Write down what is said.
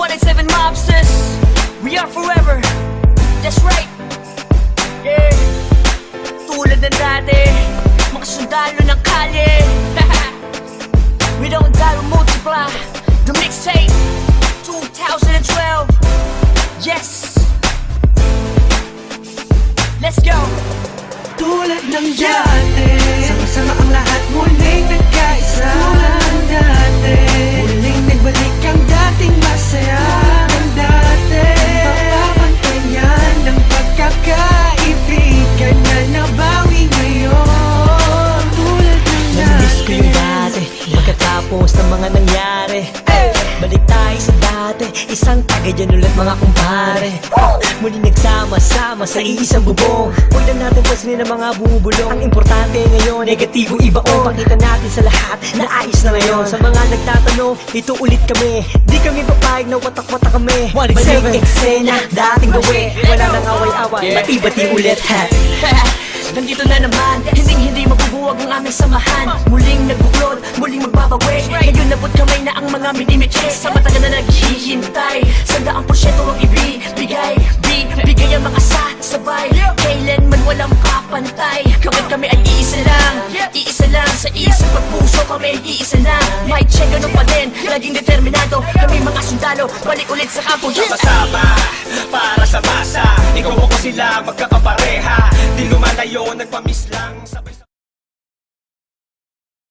187 mobsters, we are forever. That's right. Yeah. Tulad ng dati, mga sundalo ng kalye. We don't die, we multiply. The mixtape 2012. Yes. Let's go. Tulad ng dati, sama-sama ang lahat muling nagkaisa. Tulad ng dati, muling nagbalik ang dating masaya. Tulad ng dati, papapantayan ng pagkakaibigan na nabawi ngayon. Tulad ng Namiss ko yung dati, dati, pagkatapos ng mga nangyari. Balik tayo sa dati, isang tagay dyan ulit mga kumpare. Muli nagsama-sama sa iisang bubong. Huwag na natin pansinin ang mga bubulong. Ang importante ngayon, negatibo ibaon. Pakita natin sa lahat na ayos na ngayon. Sa mga nagtatanong, ito ulit kami. Di kami papayag na watak-watak kami. Balik eksena, dating gawi. Wala nang away-away, bati-bati ulit ha. Nandito na naman, hindi mabubuwag ang aming samahan. Muling nagbuklod, muling magbabawi. Ngayon nabot kamay na ang mga minimiches. Sa matagal na naghihintay, 100% ang ibibigay. Bigay ang mga sabay, kailanman walang kapantay. Kami ay iisa lang sa isang pagpuso. Kami ay iisa lang, may check ganun pa din. Laging determinado, kami mga sundalo. Balik ulit sa kampo. Sama-sama, para sa masa. Ikaw ako sila, magkakapareha. Di lumalayo, nagpamiss lang sa